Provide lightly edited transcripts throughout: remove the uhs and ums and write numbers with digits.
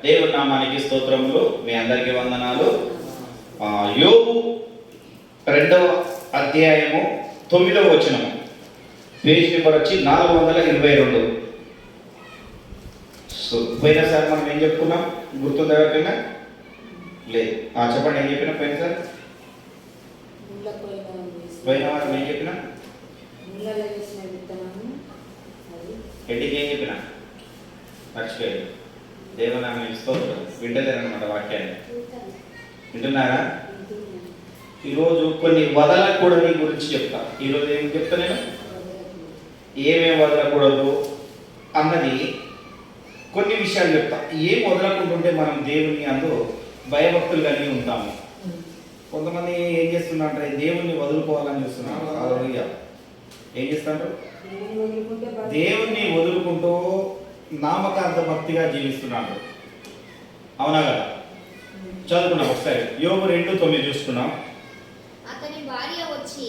దేవుని నామానికి స్తోత్రములు. మీ అందరికీ వందనాలు. యోబు 2వ అధ్యాయము 9వ వచనము, పేజ్ నెంబర్ వచ్చి 422. పోయినసారి మనం ఏం చెప్పుకున్నాం గుర్తుందా? ఎవరికైనా లేదు? చెప్పండి, ఏం చెప్పినా పోయినసారి? పోయిన వారం ఏం చెప్పినా? ఎండికి ఏం చెప్పినా మర్చిపోయారు. దేవునామానికి స్తోత్రం. వింటలేరన్నమాట వాక్యాన్ని. వింటున్నారా? ఈరోజు కొన్ని వదలకూడని గురించి చెప్తా. ఈరోజు ఏం చెప్తా నేను? ఏమేమి వదలకూడదు అన్నది కొన్ని విషయాలు చెప్తా. ఏం వదలకుంటుంటే మనం దేవుని అందులో భయభక్తులు కలిగి ఉంటాము. కొంతమంది ఏం చేస్తున్నారంటే దేవుణ్ణి వదులుకోవాలని చూస్తున్నారు. అలా ఏం చేస్తారు? దేవుణ్ణి వదులుకుంటూ నామకార్థ భక్తిగా జీవిస్తున్నాడు. అవునా కదా? చదువుకున్నాం ఒకసారి. యోబు 2:9 చూసుకున్నాం. అతని భార్య వచ్చి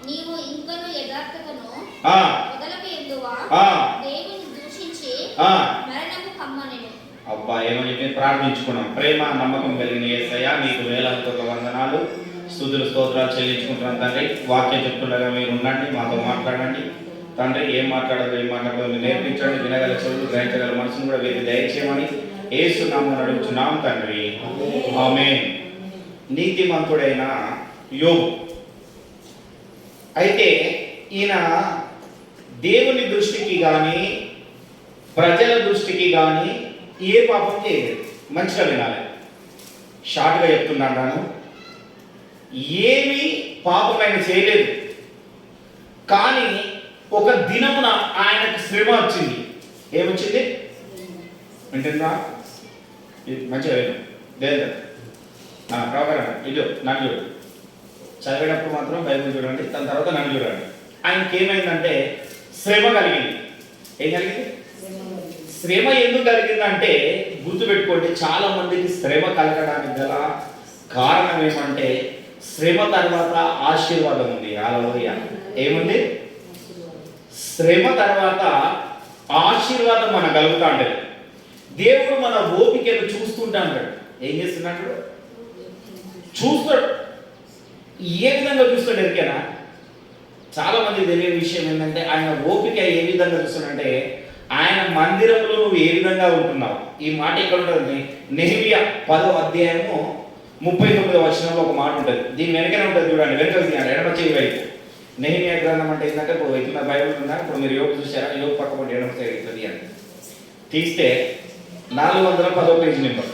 నీవు ఇంకను యథార్థతను వదలకెందువా దేవుని దూషించి మరణము కమ్మనెను. అబ్బా, ఏమో చెప్పి ప్రార్థించుకున్నాం. ప్రేమ నమ్మకం కలిగిన యేసయ్య, మీకు వేలాది వందనాలు, స్తుతులు స్తోత్రాలు చెల్లించుకుంటున్నాం తండ్రి. వాక్యం చెప్తుండగా మీరు ఉండండి, మాతో మాట్లాడండి తండ్రి. ఏం మాట్లాడదో నేర్పించండి. వినగల చెవులు, గ్రహించగల మనసును కూడా వీరికి దయచేయమని యేసు నామమున అడుగుచున్నాం తండ్రి, ఆమేన్. నీతిమంతుడైన యోబు అయితే ఈయన దేవుని దృష్టికి కానీ ప్రజల దృష్టికి కానీ ఏ పాపం చేయలేదు. మంచిగా వినాలి, షార్ట్గా చెప్తున్నాను. ఏమీ పాపమైన చేయలేదు. కానీ ఒక దినమున ఆయనకు శ్రమ వచ్చింది. ఏమొచ్చింది వింటుందా? మంచిగా విను. లేదు ప్రవకరణ ఇదో నన్ను చూడు. చదివేటప్పుడు మాత్రం బైబిల్ చూడండి, దాని తర్వాత నన్ను చూడండి. ఆయనకి ఏమైందంటే శ్రమ కలిగింది. ఏం కలిగింది? శ్రమ ఎందుకు కలిగిందంటే గుర్తుపెట్టుకోండి, చాలా మందికి శ్రమ కలగడానికి గల కారణం ఏమంటే శ్రమ తర్వాత ఆశీర్వాదం ఉంది. హల్లెలూయా. ఏముంది? శ్రమ తర్వాత ఆశీర్వాదం మనకు కలుగుతా ఉంటుంది. దేవుడు మన ఓపికను చూస్తుంటా అంటాడు. ఏం చేస్తున్నాడు? చూస్తాడు. ఏ విధంగా చూస్తాడు ఎరికేనా? చాలా మంది తెలియని విషయం ఏంటంటే ఆయన ఓపిక ఏ విధంగా చూస్తాడంటే ఆయన మందిరంలో నువ్వు ఏ విధంగా ఉంటున్నావు. ఈ మాట ఎక్కడ ఉంటుంది? నెహెమియా 10వ అధ్యాయము 39వ వచనంలో ఒక మాట ఉంటుంది. దీని వెనకనే ఉంటుంది చూడండి, వెనక ఎడమ చేయి వైపు. నెహెమియా గ్రంథం అంటే ఏంటంటే ఇప్పుడు ఇట్లా బైబిల్ ఉందా? ఇప్పుడు మీరు యోగు చూసారా? యోగు పక్క పడి ఎడమ చేయి అవుతుంది అని తీస్తే 410వ పేజీ నెంబర్.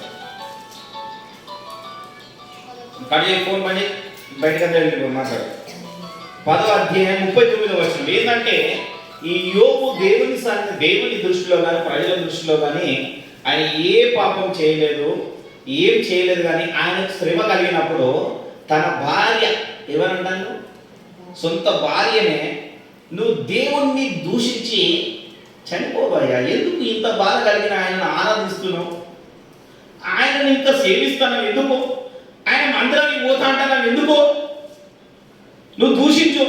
కడి ఫోన్ పని బయటకు మాట్లాడు. 10వ అధ్యాయం 39వ వచనం ఏంటంటే ఈ యోబు దేవుని దృష్టిలో కానీ ప్రజల దృష్టిలో కానీ ఆయన ఏ పాపం చేయలేదు, ఏం చేయలేదు. కానీ ఆయనకు శ్రమ కలిగినప్పుడు తన భార్య, ఎవరంటాను సొంత భార్యనే, నువ్వు దేవుణ్ణి దూషించి చనిపోవాయా, ఎందుకు ఇంత బాధ కలిగిన ఆయనను ఆరాధిస్తున్నావు, ఆయనను ఇంత సేవిస్తున్నావు ఎందుకు, ఆయన మందిరానికి పోతా అంటున్నావు ఎందుకు, నువ్వు దూషించు,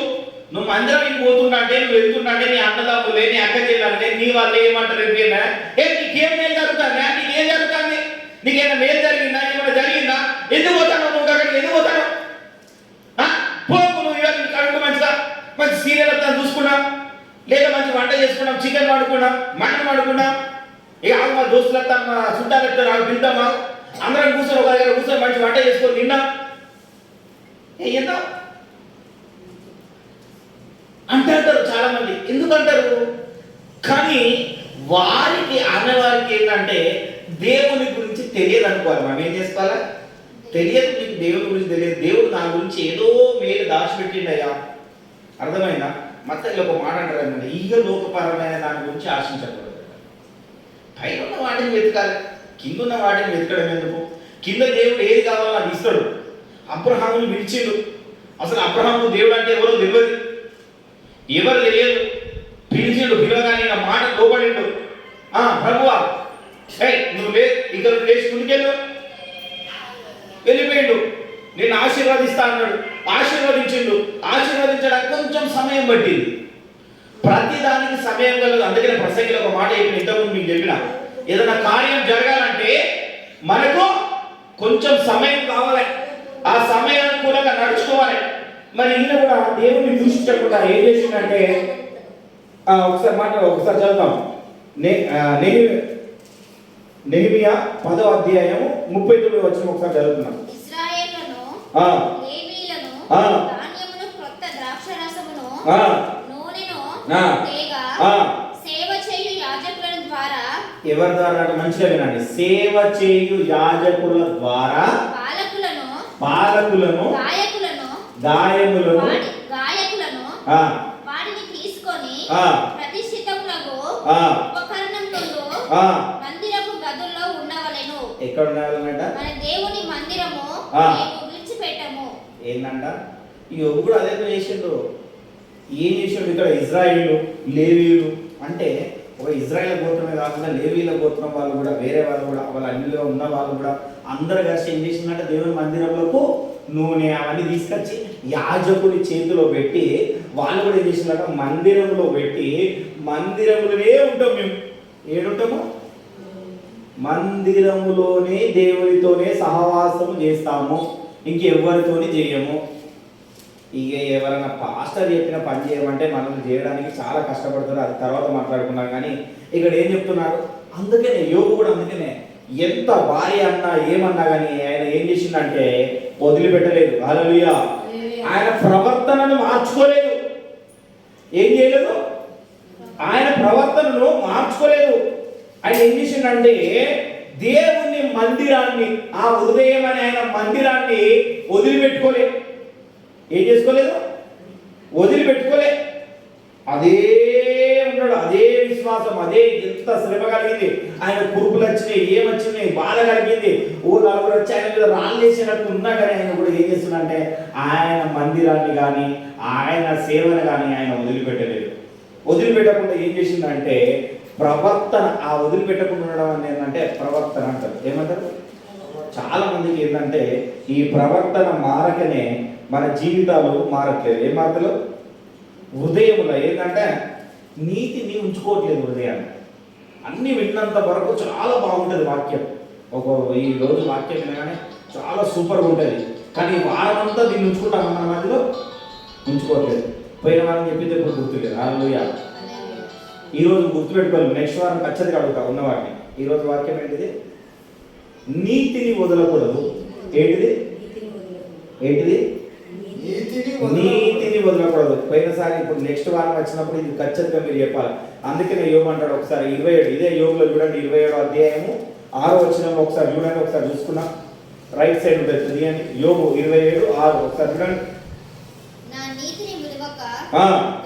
నువ్వు మందిరానికి పోతున్నా అంటే, నువ్వు వెళ్తున్నా అంటే నీ అన్నదమ్ములే, నీ అక్క చెల్లంటే నీ వాళ్ళు ఏమంటారు? నీకేం మేలు జరుగుతుంది? నీకేం జరుగుతుంది? నీకేమైనా మేలు జరిగిందా? ఏమైనా జరిగిందా? ఎందుకు పోతాను నువ్వు అక్కడికి? ఎందుకు పోతాను? పోకు నువ్వు. ఇవాళ కడుపు మంచిగా మంచి సీరియల్ అంతా చూసుకున్నాం, లేదా మంచి వంట చేసుకున్నాం, చికెన్ వండుకున్నాం, మటన్ వండుకున్నాం. ఇక మా దోస్తులంతా మా చుట్టాలు పెడతారు, అవి తింటామా? అందరం కూర్చొని ఒక దగ్గర కూర్చొని మంచి వంట చేసుకొని తిన్నాం. ఎంత అంటారు చాలా మంది. ఎందుకు అంటారు? కానీ వారికి అన్నవారికి ఏంటంటే దేవుని గురించి తెలియదు అనుకోవాలి. మనం ఏం చేసుకోవాలా? తెలియదు. మీకు దేవుని గురించి తెలియదు. దేవుడు నా గురించి ఏదో మేలు దాచిపెట్టిండయ్యా. అర్థమైందా? మత్తయిలో ఒక మాట అంటారు అనమాట, ఈగ లోకపరమైన దాని గురించి ఆశించకూడదు. పైన ఉన్న వాటిని వెతకాలి, కింద ఉన్న వాటిని వెతకడం ఎందుకు? కింద దేవుడు ఏది కావాలో అది ఇస్తాడు. అబ్రహాముని పిలిచిండు. అసలు అబ్రహాము దేవుడు అంటే ఎవరో తెలియదు, ఎవరు తెలియదు. పిలిచిండు, పిలవగానే నా మాట లోపడిండు. ప్రభువా నువ్వు ఇక్కడ లేచి ముందుకెళ్ళు. వెళ్ళిపోయిండు. నేను ఆశీర్వదిస్తా అన్నాడు. ఆశీర్వదించిండు. ఆశీర్వదించడానికి కొంచెం సమయం పట్టింది. ప్రతి దానికి సమయం కలదు. అందుకనే ప్రసంగిలో ఒక మాట చెప్పిన, ఇంతకుముందు మీకు చెప్పిన, ఏదైనా కార్యం జరగాలంటే మనకు కొంచెం సమయం కావాలి, ఆ సమయానుకూలంగా నడుచుకోవాలి. మరి ఈయన కూడా దేవుని దూషించకుండా ఏం చేసిందంటే ఒకసారి చదువుతాం. నెహెమియా 10వ అధ్యాయం 39 వచనం ఒకసారి చదువుతున్నాం. ఇశ్రాయేలును లేవీయులను ధాన్యమును క్రొత్త ద్రాక్షరసమును నూనెను తేగా సేవ చేయు యాజకుల ద్వారా, ఎవరి ద్వారా అంటే మంచిగా వినండి, సేవ చేయు యాజకుల ద్వారా పాలకులను గాయములను వాటిని తీసుకొని ప్రతిష్ఠితములకు ఉపకరణములలో మందిరపు గదుల్లో ఉండవలెను. ఎక్కడ ఉండాలన్నట? మన దేవుని మందిరము మేము విడిచిపెట్టము. ఏందంట? ఈ ఒగ్గుడు అదే చేసిండు. ఏం చేసిండు ఇక్కడ? ఇజ్రాయిలు లేవీయులు అంటే ఒక ఇజ్రాయిల్ గోత్రమే కాకుండా లేవీల గోత్రం వాళ్ళు కూడా, వేరే వాళ్ళు కూడా, వాళ్ళ అన్నిలో ఉన్న వాళ్ళు కూడా అందరు కలిసి ఏం చేసిందంటే దేవుని మందిరంలోకి నూనె అవన్నీ తీసుకొచ్చి యాజకుడి చేతిలో పెట్టి వాళ్ళు కూడా ఏం చేసిందంట మందిరంలో పెట్టి, మందిరంలోనే ఉంటాం మేము. ఏడుంటాము? మందిరములోనే దేవునితోనే సహవాసము చేస్తాము, ఇంకెవ్వరితోని చేయము. ఇక ఎవరైనా పాస్టర్ చెప్పిన పని చేయమంటే మనల్ని చేయడానికి చాలా కష్టపడుతున్నారు, అది తర్వాత మాట్లాడుకున్నాం. కానీ ఇక్కడ ఏం చెప్తున్నారు? అందుకనే యోగు కూడా అందుకనే ఎంత భార్య అన్నా ఏమన్నా కానీ ఆయన ఏం చేసిందంటే వదిలిపెట్టలేదు. హల్లెలూయా. ఆయన ప్రవర్తనను మార్చుకోలేదు. ఏం చేయలేదు? ఆయన ప్రవర్తనను మార్చుకోలేదు. ఆయన ఏం చేసిందంటే దేవుని మందిరాన్ని, ఆ ఉదయం అని ఆయన మందిరాన్ని వదిలిపెట్టుకోలేదు. ఏం చేసుకోలేదు? వదిలిపెట్టుకోలే. అదే ఉన్నాడు, అదే విశ్వాసం, అదే. ఎంత శ్రమ కలిగింది, ఆయన కురుపులు వచ్చినాయి, ఏమొచ్చినాయి, బాధ కలిగింది, నలుగురు వచ్చి ఆయన మీద రాళ్ళు వేసినట్టు ఉన్నా కానీ ఆయన కూడా ఏం చేస్తున్నాడంటే ఆయన మందిరాన్ని కానీ ఆయన సేవను కానీ ఆయన వదిలిపెట్టలేదు. వదిలిపెట్టకుండా ఏం చేసిందంటే ప్రవర్తన, ఆ వదిలిపెట్టకుండా ఉండడం అని ఏంటంటే ప్రవర్తన అంటారు. ఏమంటారు? చాలా మందికి ఏంటంటే ఈ ప్రవర్తన మారకనే మన జీవితాలు మారట్లేదు. ఏం మారతలు? హృదయంలో ఏంటంటే నీతిని ఉంచుకోవట్లేదు. హృదయాన్ని అన్ని విన్నంత వరకు చాలా బాగుంటుంది వాక్యం. ఈ రోజు వాక్యం వినగానే చాలా సూపర్గా ఉంటుంది, కానీ వారమంతా దీన్ని ఉంచుకుంటాం మన మధ్యలో ఉంచుకోవట్లేదు. పోయిన వారం చెప్పింది ఇప్పుడు గుర్తులేదు. హల్లెలూయా. ఈరోజు గుర్తుపెట్టుకోవాలి, నెక్స్ట్ వారం ఖచ్చితంగా అడుగుతా ఉన్న వాటిని. ఈరోజు వాక్యం ఏంటిది? నీతిని వదలకూడదు. ఏంటిది? నీతిని వదలకూడదు. పోయినసారి ఇప్పుడు నెక్స్ట్ వారం వచ్చినప్పుడు ఇది ఖచ్చితంగా మీరు చెప్పాలి. అందుకనే యోగు అంటాడు ఒకసారి 27, ఇదే యోగులో చూడండి 27వ అధ్యాయము 6వ వచనంలో ఒకసారి చూడండి. ఒకసారి చూసుకున్నాం, రైట్ సైడ్ ఉంటుంది అని యోగు 27:6 ఒకసారి చూడండి. నా నీతిని విడువక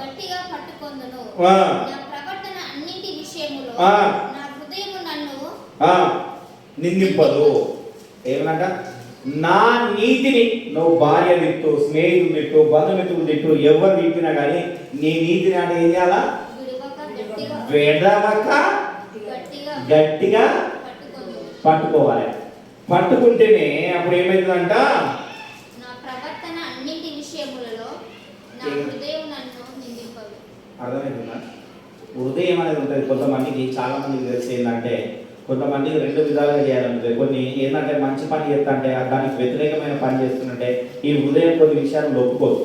గట్టిగా పట్టుకొందును, నా ప్రవర్తన అన్నిటి విషయములో నా హృదయము నన్ను నిందింపదు. ఏమనంట? నా నీతిని నువ్వు భార్య తిట్టు, స్నేహితులు తిట్టు, బంధుమిత్రులు తిట్టు, ఎవరు తిట్టినా కానీ నీ నీతిని అంటే ఏం చేయాలా? విడవక గట్టిగా పట్టుకోవాలి. పట్టుకుంటేనే అప్పుడు ఏమైతుందంట? అర్థమవుతుందా? హృదయం అనేది ఉంటుంది. కొంతమందికి, చాలా మందికి తెలిసి ఏంటంటే కొంతమందికి రెండు విధాలుగా చేయాలంటే, కొన్ని ఏంటంటే మంచి పని చేస్తుంటే దానికి వ్యతిరేకమైన పని చేస్తుంటే ఈ హృదయం కొన్ని విషయాలు ఒప్పుకోదు,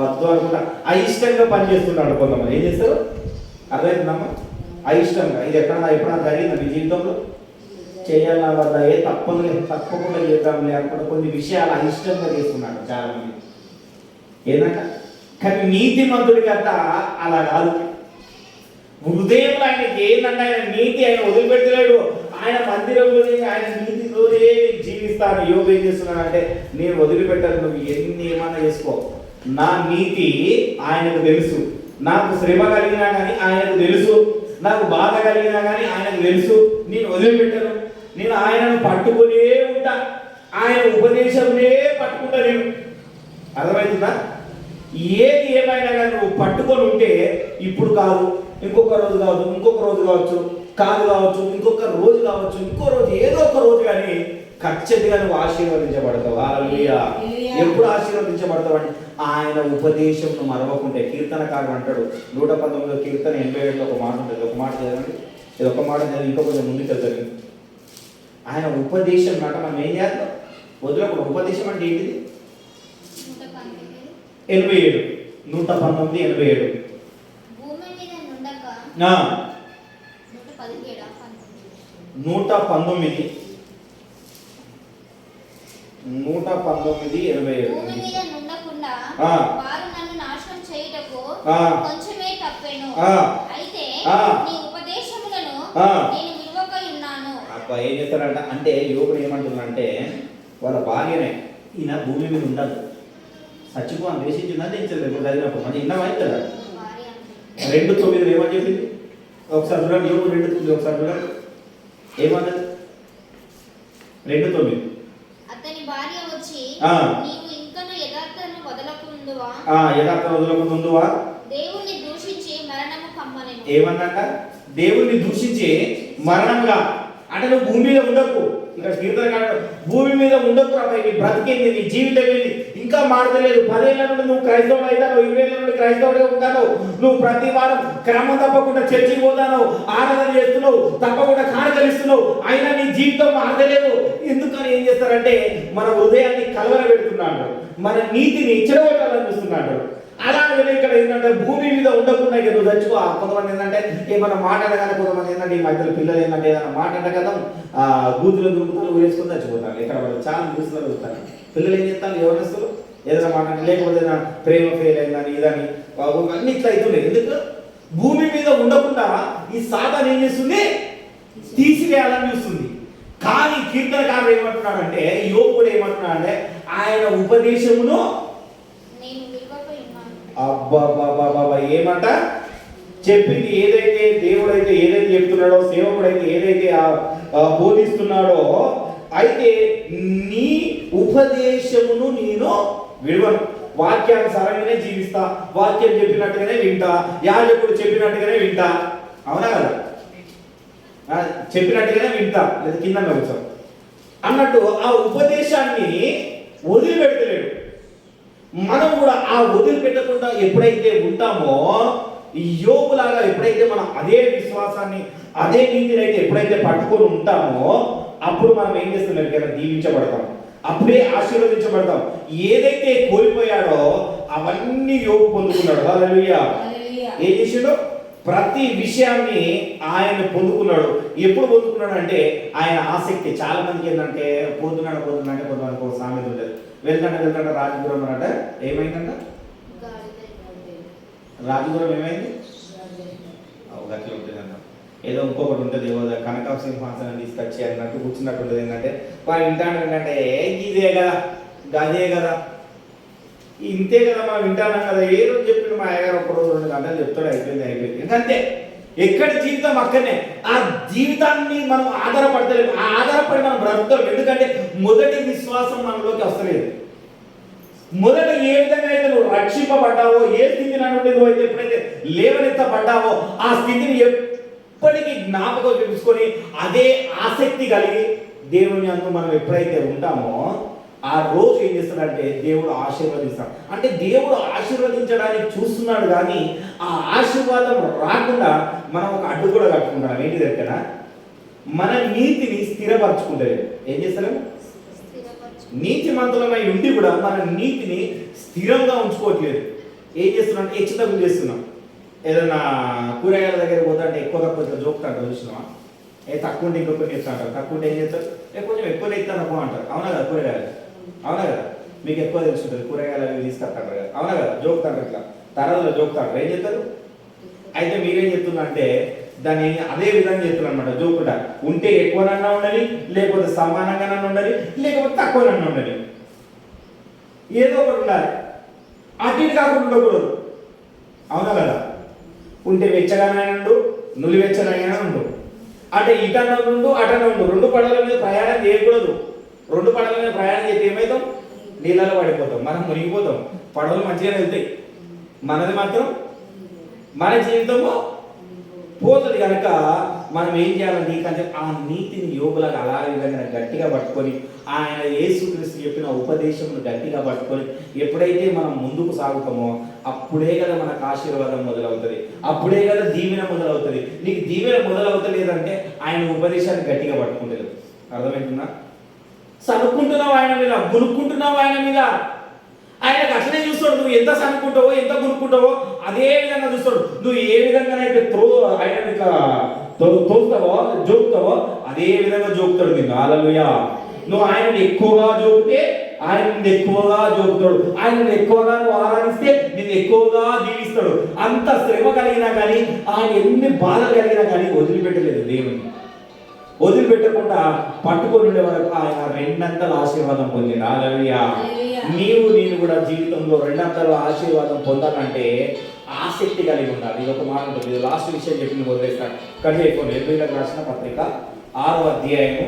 వద్దు అనుకుంటా అయిష్టంగా పని చేస్తున్నాడు. కొంతమంది ఏం చేస్తారు? అర్థమవుతుందమ్మా? అయిష్టంగా. ఇది ఎప్పుడన్నా జరిగిందా మీ జీవితంలో? చేయాలన్నా వద్ద తప్పకుండా చేద్దాంలే అనుకుంటా కొన్ని విషయాలు అయిష్టంగా చేస్తున్నాడు చాలా మంది. ఏంటంట? కానీ నీతిమంతుడికి అంతా అలా కాదు. హృదయంలో ఆయనకి ఏంటంటే ఆయన నీతి ఆయన వదిలిపెట్టలేడు. ఆయన మందిరంలోనే ఆయన నీతితోనే జీవిస్తాను. యోగ ఏం చేస్తున్నానంటే నేను వదిలిపెట్టాను, నువ్వు ఎన్ని ఏమన్నా చేసుకో, నా నీతి ఆయనకు తెలుసు. నాకు శ్రమ కలిగినా కానీ ఆయనకు తెలుసు, నాకు బాధ కలిగినా కానీ ఆయనకు తెలుసు. నేను వదిలిపెట్టాను, నేను ఆయనను పట్టుకునే ఉంటా, ఆయన ఉపదేశంనే పట్టుకుంటా నేను. అర్థమవుతుందా? ఏది ఏమైనా కానీ నువ్వు పట్టుకొని ఉంటే ఇప్పుడు కాదు, ఇంకొక రోజు కావచ్చు, ఇంకొక రోజు కావచ్చు, ఇంకొక రోజు కావచ్చు, ఇంకో రోజు, ఏదో ఒక రోజు కానీ ఖచ్చితంగా నువ్వు ఆశీర్వదించబడతావు. హల్లెలూయా. ఎప్పుడు ఆశీర్వదించబడతావు అంటే ఆయన ఉపదేశం మరవకుంటే. కీర్తనకారుడు అంటాడు 119 కీర్తన 87లో ఒక మాట ఉంటుంది. ఒక మాట చదవండి. ఇది ఒక మాట చదివి ఇంకో కొంచెం ముందుకు వెళ్తారు. ఆయన ఉపదేశం మాట మనం ఏం చేద్దాం వదిలేకుండా. ఉపదేశం అంటే ఏంటిది? 87 119 87 భూమి మీద నుండక 119 119 భూమి 87 మీద నుండకుండా వారు నన్ను నాశనం చేయుటకు కొంచెమే తప్పెను. అయితే నీ ఉపదేశములను నేను విలువక ఉన్నాను. అబ్బా ఏం చేస్తారంట అంటే యోగుడు ఏమంటున్నాడంటే వాళ్ళ భార్యనే ఈయన భూమి మీద ఉండదు చచ్చిపో అని దేశించిందని తెచ్చలేదు చదివినప్పుడు మన ఇన్న అవుతుందా? 2:9 ఏమని చెప్పింది ఒకసారి చూడండి. యోగు 2:9 ఒకసారి చూడండి ఏమన్నది? 2:9 అతని భార్య వచ్చి నీవు ఇంకను యథార్థను వదలకుందువా దేవుణ్ణి దూషించి మరణము కమ్మనెను. ఏమన్నట? దేవుణ్ణి దూషించి మరణంగా అంటే నువ్వు భూమి మీద ఉండకు. ఇక్కడ కీర్తన భూమి మీద ఉండకు రా, నీ బ్రతికేంది, నీ జీవితం ఏంది, ఇంకా మారతలేదు. 10 ఏళ్ళ నుండి నువ్వు క్రైస్తవుడు అవుతావు, 20 ఏళ్ళ నుండి క్రైస్తవుడే ఉంటావు, నువ్వు ప్రతి వారం క్రమం తప్పకుండా చర్చికి పోతాను, ఆరాధన చేస్తున్నావు, తప్పకుండా కానుకలిస్తున్నావు, అయినా నీ జీవితం మారతలేదు. ఎందుకని ఏం చేస్తారంటే మన హృదయాన్ని కలవర పెడుతున్నాడు, మన నీతిని చెడగొట్టాలని చూస్తున్నాడు. అలాగే ఇక్కడ ఏంటంటే భూమి మీద ఉండకుండా ఇక నువ్వు చచ్చిపో. కొంతమంది ఏంటంటే ఏమన్నా మాట్లాడగానే, కొంతమంది ఏంటంటే ఈ మధ్యలో పిల్లలు ఏంటంటే ఏదైనా మాట్లాడ కదా గూతులు దుంకుతారు వేసుకొని చచ్చిపోతారు. ఇక్కడ వాళ్ళు చాలా చూస్తున్నారు చూస్తారు. పిల్లలు ఏం చేస్తారు? ఎవరిస్తారు ఏదైనా మాట్లాడి లేకపోతే ప్రేమ ఫెయిల్ అయిందని ఇదని అన్ని ఇట్లా అవుతున్నాయి. ఎందుకు? భూమి మీద ఉండకుండా ఈ సాతాను ఏం చేస్తుంది? తీసివేయాలని చూస్తుంది. కానీ కీర్తనకారుడు ఏమంటున్నాడంటే, యోగుడు ఏమంటున్నాడంటే ఆయన ఉపదేశమును అబ్బాబాబాబా ఏమంట చెప్పింది ఏదైతే దేవుడైతే ఏదైతే చెప్తున్నాడో, సేవకుడైతే ఏదైతే బోధిస్తున్నాడో, అయితే నీ ఉపదేశమును నేను విడవను. వాక్యానుసారంగానే జీవిస్తా, వాక్యం చెప్పినట్టుగానే వింటా, యాజకుడు చెప్పినట్టుగానే వింటా. అవునా కదా? చెప్పినట్టుగానే వింటా, లేదా కింద వచ్చాం అన్నట్టు ఆ ఉపదేశాన్ని వదిలిపెడతలేడు. మనం కూడా ఆ వదిలిపెట్టకుండా ఎప్పుడైతే ఉంటామో, యోగులాగా ఎప్పుడైతే మనం అదే విశ్వాసాన్ని అదే నీతిని అయితే ఎప్పుడైతే పట్టుకొని ఉంటామో, అప్పుడు మనం ఏం చేస్తున్నాం? కదా దీవించబడతాం, అప్పుడే ఆశీర్వదించబడతాం. ఏదైతే కోల్పోయాడో అవన్నీ యోగు పొందుకున్నాడు. హల్లెలూయా. ఏం చేసాడు? ప్రతి విషయాన్ని ఆయన పొందుకున్నాడు. ఎప్పుడు పొందుకున్నాడు అంటే ఆయన ఆసక్తి. చాలా మందికి ఏంటంటే పొందున్నాడు అంటే కొంతమందికి ఒక సామెత ఉంటుంది, వెళ్తాంటే రాజపురం అన్నట ఏమైందంట? రాజపురం ఏమైంది? గట్టి ఉంటుందన్న ఏదో ఇంకొకటి ఉంటుంది, ఏదో కనక సింహాసనం తీసుకొచ్చి అన్నట్టు కూర్చున్నట్టు ఉంటుంది. ఏంటంటే వాడు వింటాను ఏంటంటే ఇదే కదా గదే కదా ఇంతే కదా మనం వింటానం కదా, ఏ రోజు చెప్పిండు మా అయ్యగారు ఒక రోజు 2 గంటలు చెప్తాడు, అయిపోయింది. ఎందుకంటే ఎక్కడి జీవితం అక్కడనే. ఆ జీవితాన్ని మనం ఆధారపడతలేము, ఆ ఆధారపడి మనం బ్రతుకుతాం. ఎందుకంటే మొదటి విశ్వాసం మనలోకి వస్తలేదు. మొదట ఏ విధంగా అయితే నువ్వు రక్షింపబడ్డావో, ఏ స్థితి నుండి నువ్వు అయితే ఎప్పుడైతే లేవనెత్తబడ్డావో ఆ స్థితిని ఎప్పటికీ జ్ఞాపకం చూసుకొని అదే ఆసక్తి కలిగి దేవుని అందు మనం ఎప్పుడైతే ఉంటామో ఆ రోజు ఏం చేస్తాడంటే దేవుడు ఆశీర్వదిస్తాడు. అంటే దేవుడు ఆశీర్వదించడానికి చూస్తున్నాడు, కానీ ఆ ఆశీర్వాదం రాకుండా మనం ఒక అడ్డు కూడా కట్టుకుంటాం. ఏంటి దగ్గర మన నీతిని స్థిరపరచుకుంటలేదు. ఏం చేస్తలేము? నీతిమంతులమై ఉండి కూడా మన నీతిని స్థిరంగా ఉంచుకోవట్లేదు. ఏం చేస్తున్నాం? హెచ్చుతగ్గులు చేస్తున్నాం. ఏదైనా కూరగాయల దగ్గర పోతా అంటే ఎక్కువ తక్కువ జోకుతాడు, చూసినావా? తక్కువ ఉంటే ఇంకొక చెప్తా అంటారు, తక్కువ ఉంటే ఏం చేస్తారు? కొంచెం ఎక్కువ ఎత్తాను పో అంటారు. అవునా కదా? కూరగాయలు అవునా కదా? మీకు ఎక్కువ తెలుసుంటుంది, కూరగాయలు అవి తీసుకొస్తాడు కదా, అవునా కదా? జోకుతాడు, ఇట్లా తరలో జోకుతాడు. ఏం చెప్తారు? అయితే మీరేం చెప్తున్నారంటే దాన్ని అదే విధంగా చెప్తున్నారు అనమాట. జోకుడా ఉంటే ఎక్కువనన్నా ఉండని, లేకపోతే సమానంగానన్నా ఉండని, లేకపోతే తక్కువనన్నా ఉండని, ఏదో ఒకటి ఉండాలి. అటు ఇటు కాకుండా ఉండకూడదు. అవునా కదా? ఉంటే వెచ్చగానే ఉండు, నులివెచ్చగానే ఉండు, అంటే ఇటన్నా ఉండు అటన్నా ఉండు. 2 పడవల మీద ప్రయాణం చేయకూడదు. 2 పడవల మీద ప్రయాణం చేస్తే ఏమవుతాం? నీళ్ళలో పడిపోతాం, మనం మునిగిపోతాం. పడవలు మంచిగానే వెళ్తాయి, మనది మాత్రం మన జీవితము పోతుంది. కనుక మనం ఏం చేయాలి? నీకంటే ఆ నీతిని యోగులాగా అలా విధంగా గట్టిగా పట్టుకొని ఆయన యేసుక్రీస్తు చెప్పిన ఉపదేశమును గట్టిగా పట్టుకొని ఎప్పుడైతే మనం ముందుకు సాగుతామో అప్పుడే కదా మనకు ఆశీర్వాదం మొదలవుతుంది, అప్పుడే కదా దీవెన మొదలవుతుంది. నీకు దీవెన మొదలవుతలేదంటే ఆయన ఉపదేశాన్ని గట్టిగా పట్టుకుంటలేదు. అర్థమవుతుందా? సనుక్కుంటున్నావు ఆయన మీద, గునుక్కుంటున్నావు ఆయన మీద. ఆయనకు అట్లనే చూస్తాడు. నువ్వు ఎంత సనుక్కుంటావో ఎంత గునుక్కుంటావో అదే విధంగా చూస్తాడు. నువ్వు ఏ విధంగానైతే ఆయన తోస్తావో జోకుతావో అదే విధంగా జోకుతాడు నిన్ను. హల్లెలూయా. నువ్వు ఆయనను ఎక్కువగా జోకితే ఆయన నిన్ను ఎక్కువగా జోకుతాడు. ఆయన ఎక్కువగా నువ్వు ఆరాధిస్తే నిన్ను ఎక్కువగా దీవిస్తాడు. అంత శ్రమ కలిగినా కానీ, ఆయన ఎన్ని బాధలు కలిగినా కానీ వదిలిపెట్టలేదు దేవుని. వదిలిపెట్టకుండా పట్టుకొని ఉండే వరకు ఆయన రెండంతల ఆశీర్వాదం పొందింది. హల్లెలూయా. నేను కూడా జీవితంలో రెండంతల ఆశీర్వాదం పొందాలంటే ఆసక్తి కలిగి ఉండాలి. ఇది ఒక మాట ఉంటుంది. లాస్ట్ విషయం చెప్పి వదిలేస్తాను. కట్ చేయకుండా ఎబ్రీలకు రాసిన పత్రిక 6వ అధ్యాయము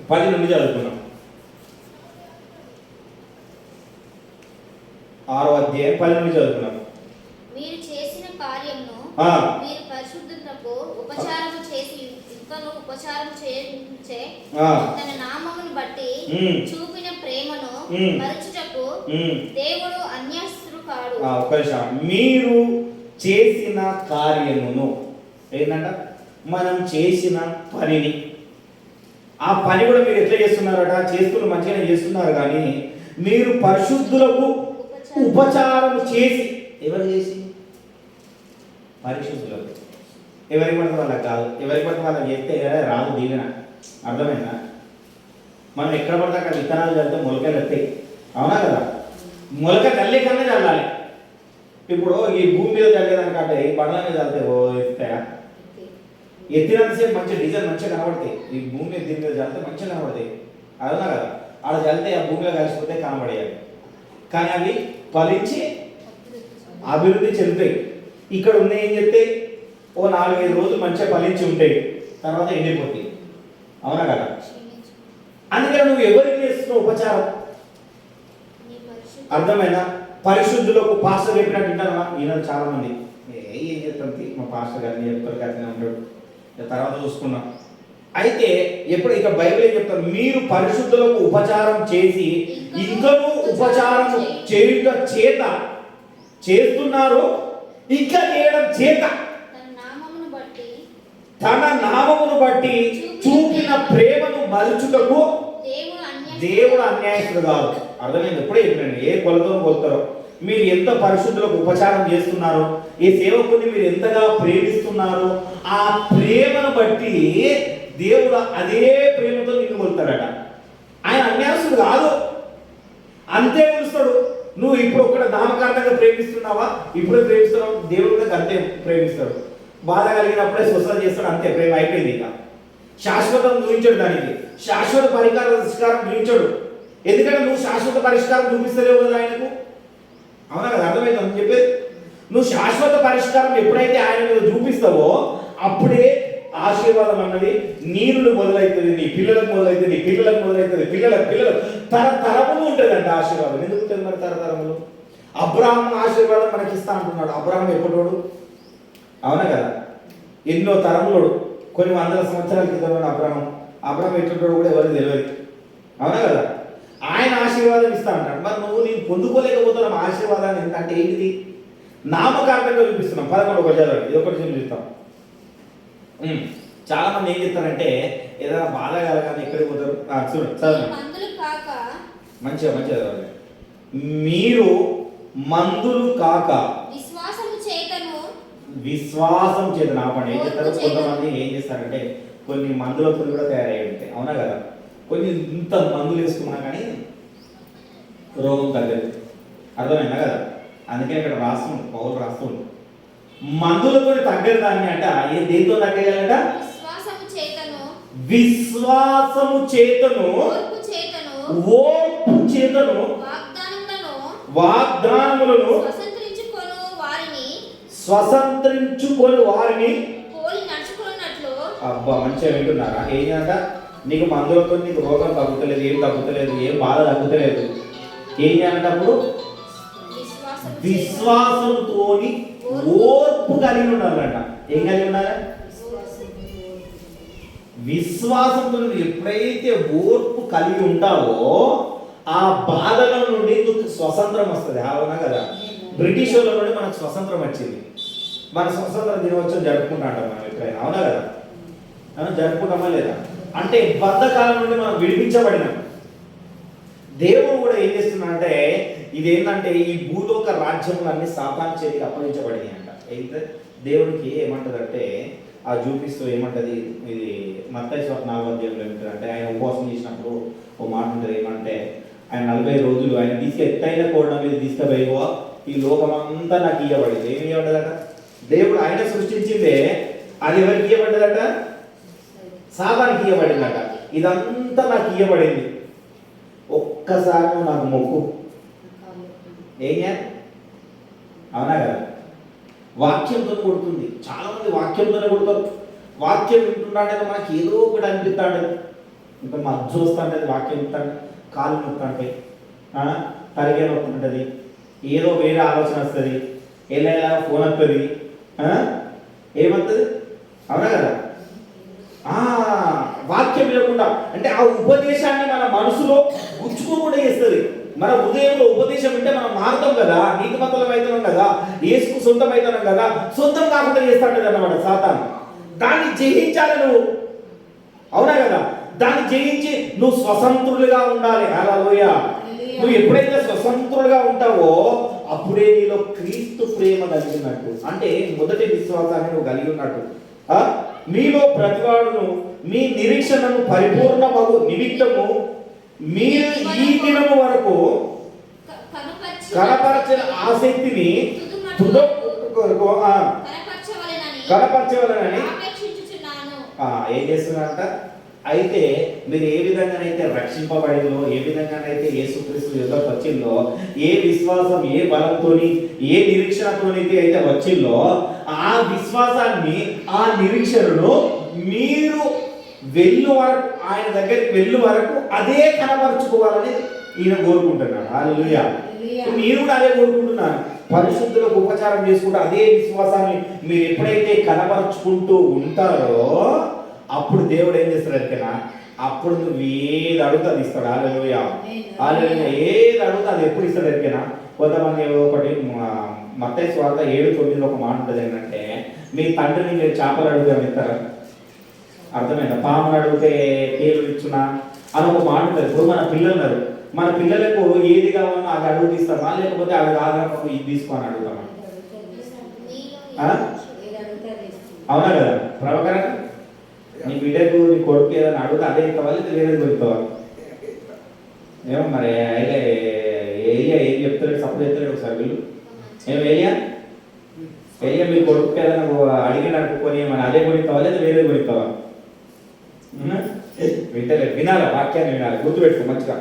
10 నుండి చదువుతున్నాం. 6వ అధ్యాయం 10 నుండి చదువుతున్నాం. మీరు చేసిన కార్యమును మీరు పరిశుద్ధతకు ఉపచారము చేసి ఇంకను ఉపచారం చేయించే తన నామమును బట్టి చూపిన ప్రేమను మరచుటకు దేవుడు అన్యాయస్తుడు కాడు. మీరు చేసిన కార్యమును ఏంటంట? మనం చేసిన పనిని, ఆ పని కూడా మీరు ఎట్లా చేస్తున్నారట? చేస్తున్న మంచిగానే చేస్తున్నారు, కానీ మీరు పరిశుద్ధులకు ఉపచారం చేసి. ఎవరు చేసి? పరిశుద్ధులకు. ఎవరికి పడితే వాళ్ళకి కాదు. ఎవరికి పడితే వాళ్ళకి చేస్తే రాదు దీవెన. అర్థమైందా? మనం ఎక్కడ పడితే అక్కడ విత్తనాలు చల్లితే మొలకలు ఎత్తాయి. అవునా కదా? మొలక చల్లే కన్నా చల్లాలి. ఇప్పుడు ఈ భూమి మీద చల్లేదానికంటే ఈ బండ్ల మీద చల్లితే ఎత్తాయా? ఎత్తినంతసేపు మంచి డిజైన్ మంచిగా కనబడతాయి. ఈ భూమి మీద దీని మీద చల్లితే మంచిగా కనబడతాయి. అవునా కదా? ఆడ చల్లితే ఆ భూమిలో కలిసిపోతే కనబడేయాలి. కానీ అవి ఫలించి అభివృద్ధి చెందుతాయి. ఇక్కడ ఉన్న ఏం చెప్తే ఓ 4-5 రోజులు మంచిగా ఫలించి ఉంటాయి, తర్వాత ఎండిపోతాయి. అవునా కదా? అందుకని నువ్వు ఎవరికి చేస్తున్నావు ఉపచారం? అర్థమైనా? పరిశుద్ధులకు పాస్టర్ చెప్పినట్టు వింటారా? ఈయన చాలా మంది ఏం చెప్తాను, మా పాస్టర్ గారిని చెప్తారు గారిని ఉంటాడు, తర్వాత చూసుకున్నాం. అయితే ఎప్పుడు ఇక బైబిల్ ఏం చెప్తారు? మీరు పరిశుద్ధులకు ఉపచారం చేసి ఇంకనూ ఉపచారం చేయుట చేత చేస్తున్నారు, ఇంకా చేయడం చేత తన నామమును బట్టి చూపిన ప్రేమను మరుచుటకు దేవుడు అన్యాయస్తుడు కాదు. అర్థమైంది? ఎప్పుడే చెప్పినండి. ఏ కొలతో కొలుతారో, మీరు ఎంత పరిశుద్ధులకు ఉపచారం చేస్తున్నారో, ఈ సేవకుని మీరు ఎంతగా ప్రేమిస్తున్నారో, ఆ ప్రేమను బట్టి దేవుడు అదే ప్రేమతో నిన్ను కొలుతాడట. ఆయన అన్యాయస్తుడు కాదు, అంతే కొలుస్తాడు. నువ్వు ఇప్పుడు ఒక్కడ నామకార్థంగా ప్రేమిస్తున్నావా? ఇప్పుడే ప్రేమిస్తున్నావు, దేవుడు కూడా అంతే ప్రేమిస్తాడు. బాధ కలిగినప్పుడే స్వస్థత చేస్తాడు, అంతే, ప్రేమ అయిపోయింది. ఇక శాశ్వతం చూపించాడు, దానికి శాశ్వత పరిష్కారం చూపించాడు. ఎందుకంటే నువ్వు శాశ్వత పరిష్కారం చూపిస్తలేవు కదా ఆయనకు. అవునా కదా? అర్థమైందని చెప్పేది. నువ్వు శాశ్వత పరిష్కారం ఎప్పుడైతే ఆయన మీద చూపిస్తావో అప్పుడే ఆశీర్వాదం అన్నది నీరులు మొదలవుతుంది, నీ పిల్లలకు మొదలవుతుంది, నీ పిల్లలకు మొదలవుతుంది, పిల్లలు తరతరములు ఉంటుందంట ఆశీర్వాదం. ఎందుకు ఉంటుంది మరి తరతరములు? అబ్రాహం ఆశీర్వాదం మనకి ఇస్తా అంటున్నాడు. అబ్రాహం ఎప్పుడోడు? అవునా కదా? ఎన్నో తరములోడు, కొన్ని వందల సంవత్సరాల క్రితం అబ్రాహం ఎట్లుంటాడు కూడా ఎవరికి తెలియదు. అవునా కదా? ఆయన ఆశీర్వాదం ఇస్తా అంటాడు. మరి నువ్వు నేను పొందుకోలేకపోతున్నాం ఆశీర్వాదాన్ని. ఎందుకంటే ఏంటిది? నామకార్థంగా చూపిస్తున్నాం. 11 చదవండి, ఇది ఒకటి చూపిస్తాం. చాలా మంది ఏం చెప్తారంటే ఏదైనా బాధ కలగానే ఎక్కడికి పోతారు? చూడండి, చదవండి మంచిగా చదవండి. మీరు మందులు కాక విశ్వాసం చేతను ఆపండి. ఏం చేస్తారు? కొంతమంది ఏం చేస్తారంటే కొన్ని మందులతో కూడా తయారయ్యి ఉంటాయి. అవునా కదా? కొన్ని ఇంత మందులు వేసుకున్నా కానీ రోగం తగ్గదు. అర్థమైందా కదా? అందుకే ఇక్కడ రాస్తుంది, పౌలు రాస్తుంది, మందులతో తగ్గదు దాన్ని అంట. దేంతో తగ్గేయాలంట? విశ్వాసము చేతను ఓర్పు చేతను వాగ్దానములను స్వతంత్రించుకొని వారిని. అబ్బా, మంచిగా వింటున్నారా? ఏం చేయాలంట? నీకు మందులతో నీకు రోగం తగ్గుతలేదు, ఏం తగ్గుతలేదు, ఏం బాధ తగ్గుతలేదు. ఏం చేయాలంటే అప్పుడు విశ్వాసంతో ఓర్పు కలిగి ఉండాలంట. ఏం కలిగి ఉండాలి? విశ్వాసంతో ఎప్పుడైతే ఓర్పు కలిగి ఉంటావో ఆ బాధల నుండి నీకు స్వతంత్రం వస్తుంది. అవునా కదా? బ్రిటిష్ వాళ్ళ నుండి మనకు స్వతంత్రం వచ్చింది. మన స్వతంత్ర దినోత్సవం జరుపుకుంటా అంటాం మనం ఎప్పుడైనా. అవునా కదా? జరుపుకుంటామా లేదా? అంటే బద్ధకాల నుండి మనం విడిపించబడినాం. దేవుడు కూడా ఏం చేస్తున్నాడంటే ఇదేంటంటే ఈ భూలోక రాజ్యములన్నీ సాతాను చేతికి అప్పగించబడినాయి అంట. అయితే దేవుడికి ఏమంటదంటే ఆ చూపిస్తూ ఏమంటది, ఇది మత్తయి 4:4 ఏమిటంటే ఆయన ఉపవాసం చేసినప్పుడు ఓ మాట ఉంటుంది, ఏమంటే ఆయన 40 రోజులు ఆయన ఎత్తైన కోట మీద తీసుకుపోయివో ఈ లోకమంతా నాకు ఇవ్వబడింది. ఏమి ఇవ్వబడ్డదట? దేవుడు ఆయన సృష్టించిందే, అది ఎవరికి ఇవ్వబడ్డదట? సాతానికి ఇవ్వబడిందట. ఇదంతా నాకు ఇవ్వబడింది, ఒక్కసారి నువ్వు నాకు మొక్కు. ఏం చేయాలి? అవునా కదా? వాక్యంతో కొడుతుంది. చాలా మంది వాక్యంతోనే కొడతారు. వాక్యం వింటున్నాడే మనకి ఏదో ఒకటి అనిపిస్తాడు, ఇంకా మధ్య వస్తుంటుంది, వాక్యం వింటాడు, కాలు నొక్కంటే తరిగే నొక్కుంటుంది, ఏదో వేరే ఆలోచన వస్తుంది, ఎలా ఫోన్ వస్తుంది, ఏమవుతుంది? అవునా కదా? వాక్యం వినకుండా అంటే ఆ ఉపదేశాన్ని మన మనసులో గుచ్చుకోకుండా చేస్తుంది. మన హృదయంలో ఉపదేశం అంటే మనం మారుతాం కదా, నీతిమంతులం అవుతున్నాం కదా, యేసుకు సొంతం అవుతున్నాం కదా, సొంతం కాకుండా చేస్తాడు అన్నమాట సాతాను. దాన్ని జయించాలి నువ్వు. అవునా కదా? దాన్ని జయించి నువ్వు స్వతంత్రులుగా ఉండాలి. హల్లెలూయా. నువ్వు ఎప్పుడైతే స్వతంత్రులుగా ఉంటావో అప్పుడే నీలో క్రీస్తు ప్రేమ కలిగినట్టు, అంటే మొదటి విశ్వాసాన్ని నువ్వు కలిగి ఉన్నట్టు. మీలో ప్రతివాడును మీ నిరీక్షణను పరిపూర్ణమగు నిమిత్తము మీరు ఈ దినము వరకు కనపరచిన ఆసక్తిని కనపరచవలనని ఏం చేస్తున్నారంట? అయితే మీరు ఏ విధంగానైతే రక్షింపబడిందో, ఏ విధంగానైతే యేసుక్రీస్తు యుద్ధకు వచ్చిందో, ఏ విశ్వాసం ఏ బలంతోని ఏ నిరీక్షణతోనైతే అయితే వచ్చిందో ఆ విశ్వాసాన్ని ఆ నిరీక్షణను మీరు వెళ్ళు వరకు, ఆయన దగ్గరికి వెళ్ళు వరకు అదే కనపరుచుకోవాలని ఈయన కోరుకుంటున్నాడు. హల్లెలూయా. నేను కూడా అదే కోరుకుంటున్నాను. పరిశుద్ధులకు ఉపచారం చేసుకుంటూ అదే విశ్వాసాన్ని మీరు ఎప్పుడైతే కనపరుచుకుంటూ ఉంటారో అప్పుడు దేవుడు ఏం చేస్తాడు అనుకనా, అప్పుడు నువ్వు ఏది అడుగుతా అది ఇస్తాడు. హల్లెలూయా. హల్లెలూయా. ఏది అడుగుతా అది ఎప్పుడు ఇస్తాడు అనుకనా. కొంతమంది ఒకటి మత్తయి సువార్త 7:9 ఒక మాట ఉంటుంది ఏంటంటే, మీ తండ్రిని మీరు చేపలు అడుగుతా ఇస్తారా? అర్థమైందా? పామును అడిగితే పేరు ఇచ్చునా అని ఒక మాట ఉంటుంది. ఇప్పుడు మన పిల్లలు ఉన్నారు, మన పిల్లలకు ఏది కావాలో అది అడుగు తీస్తామా, లేకపోతే అది కాదు ఇది తీసుకోని అడుగుతామా? అవునా కదా ప్రభాకర్? నీ బిడ్డకు నీ కొడుకు ఏదైనా అడుగుతా అదే ఇస్తావా, లేదా వేరేది కొడుతావా? ఏమో మరి అయితే ఏరియా ఏం చెప్తారు, సపోర్ట్ చెప్తారు ఒకసారి వీళ్ళు. ఏం ఏరియా ఏరియా మీ కొడుకు ఏదైనా అడిగిన అడుగుకొని మన అదే కొడుతావా, లేదా వేరేది కొడుతావా? వింటలే, వినాలి, వాక్యాన్ని వినాలి, గుర్తుపెట్టుకో మంచిగా.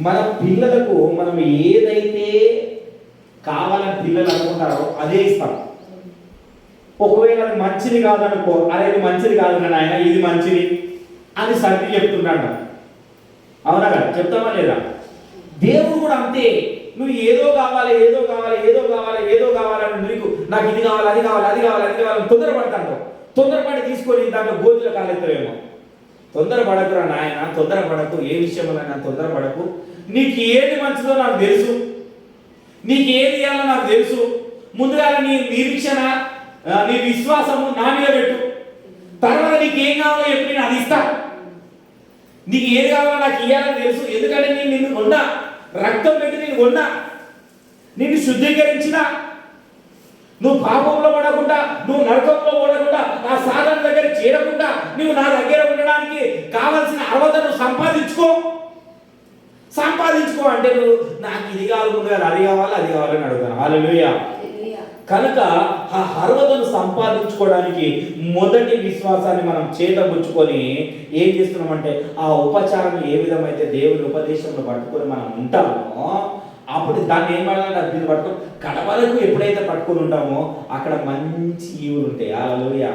మన పిల్లలకు మనం ఏదైతే కావాలని పిల్లలు అనుకుంటారో అదే ఇస్తాం. ఒకవేళ అది మంచిది కాదనుకో, అరే ఇది మంచిది కాదు నాయన ఇది మంచిది అని సర్ది చెప్తున్నాడు. అవునా కదా? చెప్తామా లేదా? దేవుడు కూడా అంతే. నువ్వు ఏదో కావాలి ఏదో కావాలి ఏదో కావాలి ఏదో కావాలని నీకు నాకు ఇది కావాలి అది కావాలి అది కావాలి అది కావాలని తొందరపడతాను. తొందరపడి తీసుకొని దాంట్లో గోతులు కాలెత్తవేమో. తొందరపడకురా నాయన, తొందరపడకు. ఏ విషయంలో తొందరపడకు. నీకు ఏది మంచిదో నాకు తెలుసు, నీకు ఏది ఇవ్వాలో నాకు తెలుసు. ముందుగా నీ నిరీక్షణ నీ విశ్వాసము నా మీద పెట్టు. తర్వాత నీకు ఏం కావాలో చెప్పి నేను అది ఇస్తా. నీకు ఏది కావాలో నాకు ఇవ్వాలని తెలుసు. ఎందుకంటే నేను నిన్ను కొన్నా, రక్తం పెట్టి నేను కొన్నా, నిన్ను శుద్ధీకరించిన. నువ్వు పాపంలో పడకుండా, నువ్వు నరకంలో పడకుండా, నా సాధన దగ్గర చేరకుండా నువ్వు నా దగ్గర ఉండడానికి కావలసిన అర్హతను సంపాదించుకో అంటే నువ్వు నాకు ఇది కావాలి, ముందుగా అది కావాలి అది కావాలని అడుగుతాను. హల్లెలూయా. కనుక ఆ అర్హతను సంపాదించుకోవడానికి మొదటి విశ్వాసాన్ని మనం చేతబుచ్చుకొని ఏం చేస్తున్నామంటే ఆ ఉపచారం ఏ విధమైతే దేవుని ఉపదేశంలో పట్టుకొని మనం ఉంటామో అప్పుడు దాన్ని ఏం పడాలంటే అది పట్టుకొని కడవరకు ఎప్పుడైతే పట్టుకొని ఉంటామో అక్కడ మంచి ఈవులు ఉంటాయి. హల్లెలూయా.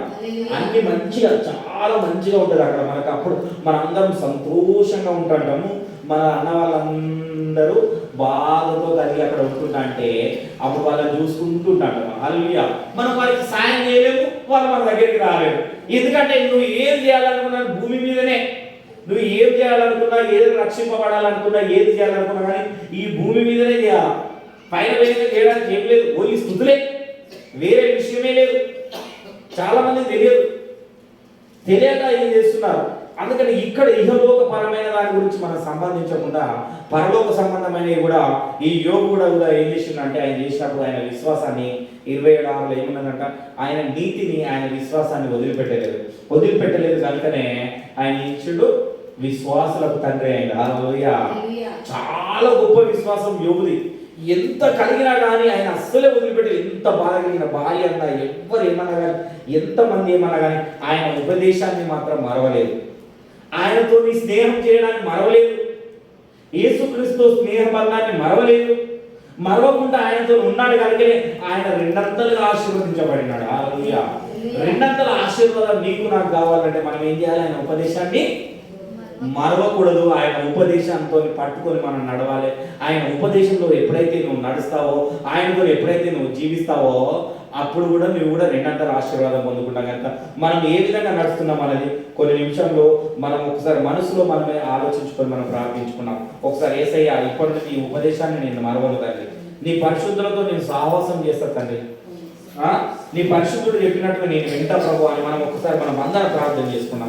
అన్ని మంచిగా చాలా మంచిగా ఉంటుంది అక్కడ మనకు. అప్పుడు మనందరం సంతోషంగా ఉంటుంటాము. మన అన్న వాళ్ళందరూ బాధతో కలిగి అక్కడ ఉంటుంటా అంటే అప్పుడు వాళ్ళని చూసుకుంటుంటాం. హల్లెలూయా. మనం వారికి సాయం చేయలేము, వాళ్ళు మన దగ్గరికి రాలేము. ఎందుకంటే నువ్వు ఏం చేయాలనుకున్నా భూమి మీదనే, నువ్వు ఏం చేయాలనుకున్నా, ఏది రక్షింపబడాలనుకున్నా, ఏది చేయాలనుకున్నా కానీ ఈ భూమి మీదనే చేయాలి. పైన వేరే చేయడానికి ఏం లేదు, ఓన్లీ స్తుతులే, వేరే విషయమే లేదు. చాలా మంది తెలియదు, తెలియక ఏం చేస్తున్నారు అందుకని ఇక్కడ ఇహలోకపరమైన దాని గురించి మనం సంబంధించకుండా పరలోక సంబంధమైనవి కూడా ఈ యోగు కూడా ఏం చేసిందంటే ఆయన చేసినప్పుడు ఆయన విశ్వాసాన్ని 27:6 ఏమన్నదంట, ఆయన నీతిని ఆయన విశ్వాసాన్ని వదిలిపెట్టలేదు కనుకనే ఆయన ఇచ్చుడు విశ్వాసులకు తండ్రి అయింది. హల్లెలూయా. చాలా గొప్ప విశ్వాసం యోగుది. ఎంత కలిగినా కానీ ఆయన అస్సలే వదిలిపెట్టి, ఎంత బాధ కలిగిన భార్య అన్నా ఎవరు ఏమన్నా కానీ ఎంతమంది ఏమన్నా కానీ ఆయన ఉపదేశాన్ని మాత్రం మరవలేదు. ఆయనతో స్నేహం చేయడాన్ని మరవలేదు. యేసుక్రీస్తు స్నేహ బంధాన్ని మరవలేదు. మరవకుండా ఆయనతో ఉన్నాడు కనుక ఆయన రెండంతలుగా ఆశీర్వదించబడినాడు. హల్లెలూయా. రెండంతల ఆశీర్వాదం నీకు నాకు కావాలంటే మనం ఏం చేయాలి? ఆయన ఉపదేశాన్ని మరవకూడదు. ఆయన ఉపదేశంతో పట్టుకొని మనం నడవాలి. ఆయన ఉపదేశంలో ఎప్పుడైతే నువ్వు నడుస్తావో, ఆయనతో ఎప్పుడైతే నువ్వు జీవిస్తావో, అప్పుడు కూడా నువ్వు కూడా రెండంతల ఆశీర్వాదం పొందుకుంటాం. కనుక మనం ఏ విధంగా నడుస్తున్నాం అనేది కొన్ని నిమిషంలో మనం ఒకసారి మనసులో మనమే ఆలోచించుకొని మనం ప్రార్థించుకున్నాం. ఒకసారి యేసయ్యా, ఇప్పటి నుంచి ఈ ఉపదేశాన్ని నేను మరవను తండ్రి, నీ పరిశుద్ధులతో నేను సహవాసం చేస్తా తండ్రి, నీ పరిశుద్ధుడు చెప్పినట్టుగా నేను వింటా ప్రభు అని మనం ఒకసారి మనం అందరం ప్రార్థన చేసుకున్నాం.